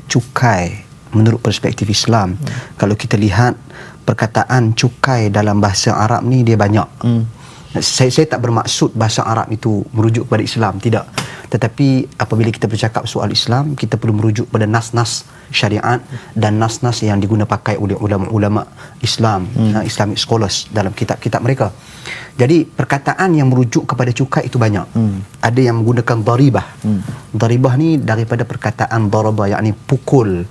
cukai menurut perspektif Islam, kalau kita lihat perkataan cukai dalam bahasa Arab ni dia banyak. Saya tak bermaksud bahasa Arab itu merujuk kepada Islam, tidak. Tetapi apabila kita bercakap soal Islam, kita perlu merujuk pada nas-nas syariat dan nas-nas yang diguna pakai oleh ulama-ulama Islam, Islamic scholars dalam kitab-kitab mereka. Jadi perkataan yang merujuk kepada cukai itu banyak. Ada yang menggunakan daribah. Daribah ni daripada perkataan daraba, yakni pukul.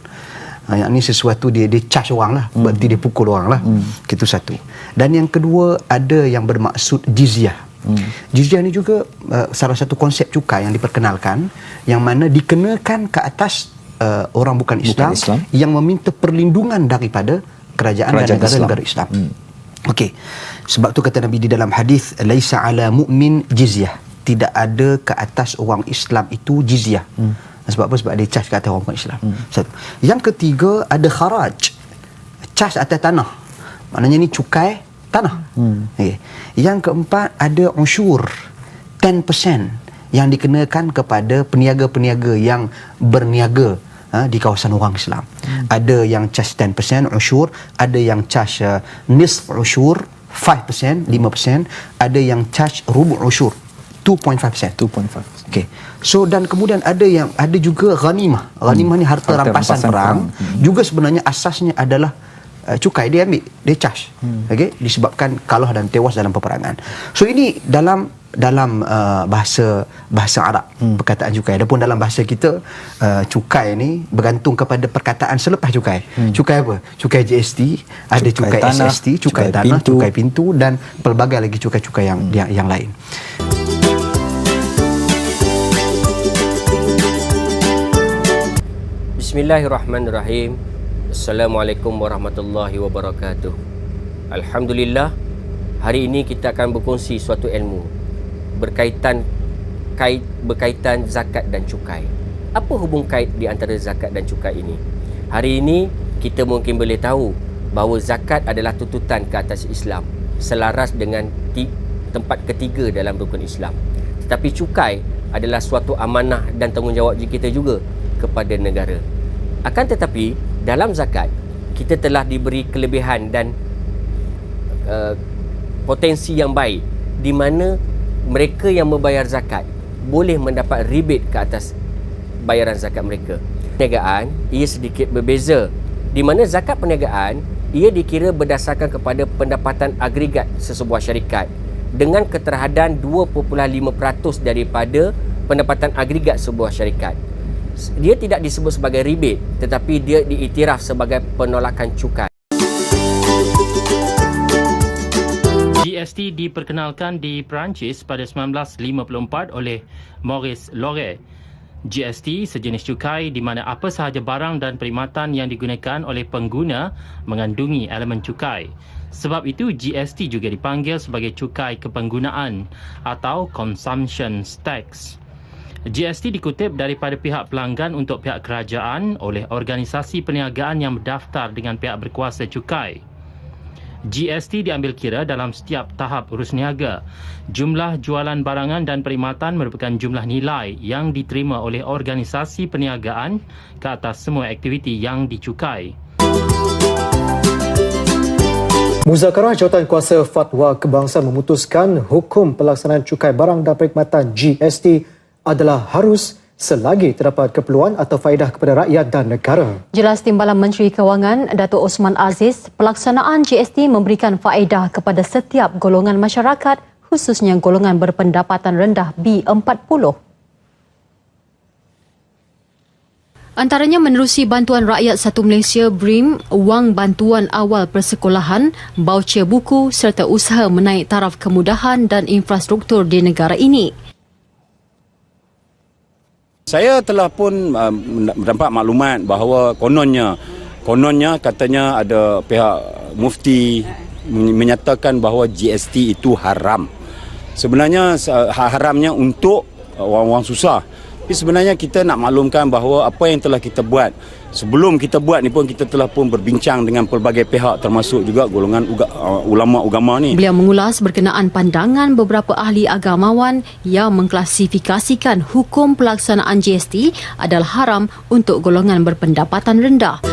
Yang ni sesuatu dia charge orang lah, berarti dia pukul orang lah. Itu satu. Dan yang kedua, ada yang bermaksud jizyah. Jizyah ni juga salah satu konsep cukai yang diperkenalkan, yang mana dikenakan ke atas orang bukan Islam yang meminta perlindungan daripada kerajaan dan negara-negara Islam. Okey. Sebab tu kata Nabi di dalam hadis, laisa ala mu'min jizyah. Tidak ada ke atas orang Islam itu jizyah. Sebab apa? Sebab dia charge ke atas orang bukan Islam. Satu. Yang ketiga, ada kharaj. Charge atas tanah. Maknanya ni cukai tanah. Okay. Yang keempat, ada usyur 10% yang dikenakan kepada peniaga-peniaga yang berniaga di kawasan orang Islam. Ada yang charge 10% usyur, ada yang charge nisf usyur 5%, 5%, ada yang charge rubu' usyur 2.5%. Okey. So dan kemudian ada juga ghanimah. Ghanimah ni harta rampasan perang. Juga sebenarnya asasnya adalah cukai, dia ambil, dia charge. Okey, disebabkan kalah dan tewas dalam peperangan. So ini dalam bahasa Arab perkataan cukai. Adapun dalam bahasa kita, cukai ni bergantung kepada perkataan selepas cukai. Cukai apa? Cukai GST, ada cukai SST, cukai tanah, cukai pintu dan pelbagai lagi cukai-cukai yang lain. Bismillahirrahmanirrahim. Assalamualaikum warahmatullahi wabarakatuh. Alhamdulillah, hari ini kita akan berkongsi suatu ilmu berkaitan zakat dan cukai. Apa hubung kait di antara zakat dan cukai ini? Hari ini kita mungkin boleh tahu bahawa zakat adalah tuntutan ke atas Islam, selaras dengan tempat ketiga dalam rukun Islam. Tetapi cukai adalah suatu amanah dan tanggungjawab kita juga kepada negara. Akan tetapi dalam zakat kita telah diberi kelebihan dan potensi yang baik, di mana mereka yang membayar zakat boleh mendapat rebate ke atas bayaran zakat mereka. Perniagaan ia sedikit berbeza, di mana zakat perniagaan ia dikira berdasarkan kepada pendapatan agregat sesebuah syarikat dengan keterhadaan 2.5% daripada pendapatan agregat sebuah syarikat. Dia tidak disebut sebagai rebate, tetapi dia diiktiraf sebagai penolakan cukai. GST diperkenalkan di Perancis pada 1954 oleh Maurice Lauré. GST sejenis cukai di mana apa sahaja barang dan perkhidmatan yang digunakan oleh pengguna mengandungi elemen cukai. Sebab itu GST juga dipanggil sebagai cukai kepenggunaan atau consumption tax. GST dikutip daripada pihak pelanggan untuk pihak kerajaan oleh organisasi perniagaan yang berdaftar dengan pihak berkuasa cukai. GST diambil kira dalam setiap tahap urus niaga. Jumlah jualan barangan dan perkhidmatan merupakan jumlah nilai yang diterima oleh organisasi perniagaan ke atas semua aktiviti yang dicukai. Muzakarah Jawatankuasa Fatwa Kebangsaan memutuskan hukum pelaksanaan cukai barang dan perkhidmatan GST adalah harus selagi terdapat keperluan atau faedah kepada rakyat dan negara. Jelas Timbalan Menteri Kewangan Datuk Osman Aziz, pelaksanaan GST memberikan faedah kepada setiap golongan masyarakat, khususnya golongan berpendapatan rendah B40. Antaranya menerusi bantuan rakyat Satu Malaysia BRIM, wang bantuan awal persekolahan, baucer buku serta usaha menaik taraf kemudahan dan infrastruktur di negara ini. Saya telah pun mendapat maklumat bahawa kononnya katanya ada pihak mufti menyatakan bahawa GST itu haram. Sebenarnya haramnya untuk orang-orang susah. Tapi sebenarnya kita nak maklumkan bahawa apa yang telah kita buat, sebelum kita buat ni pun kita telah pun berbincang dengan pelbagai pihak termasuk juga golongan ulama agama ni. Beliau mengulas berkenaan pandangan beberapa ahli agamawan yang mengklasifikasikan hukum pelaksanaan GST adalah haram untuk golongan berpendapatan rendah.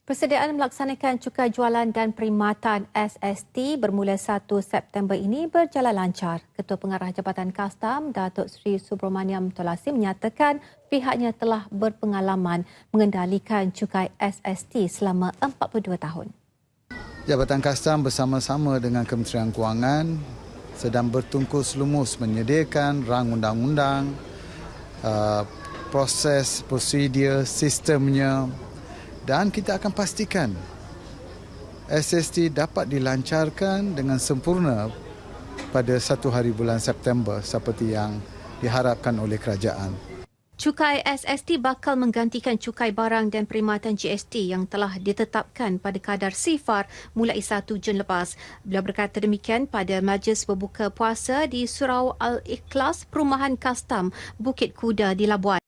Persediaan melaksanakan cukai jualan dan perkhidmatan SST bermula 1 September ini berjalan lancar. Ketua Pengarah Jabatan Kastam, Datuk Seri Subramaniam Tolasim menyatakan pihaknya telah berpengalaman mengendalikan cukai SST selama 42 tahun. Jabatan Kastam bersama-sama dengan Kementerian Kewangan sedang bertungkus lumus menyediakan rang undang-undang, proses, prosedur, sistemnya, dan kita akan pastikan SST dapat dilancarkan dengan sempurna pada 1 hari bulan September seperti yang diharapkan oleh kerajaan. Cukai SST bakal menggantikan cukai barang dan perkhidmatan GST yang telah ditetapkan pada kadar sifar mulai 1 Jun lepas. Beliau berkata demikian pada majlis berbuka puasa di Surau Al-Ikhlas, Perumahan Kastam, Bukit Kuda di Labuan.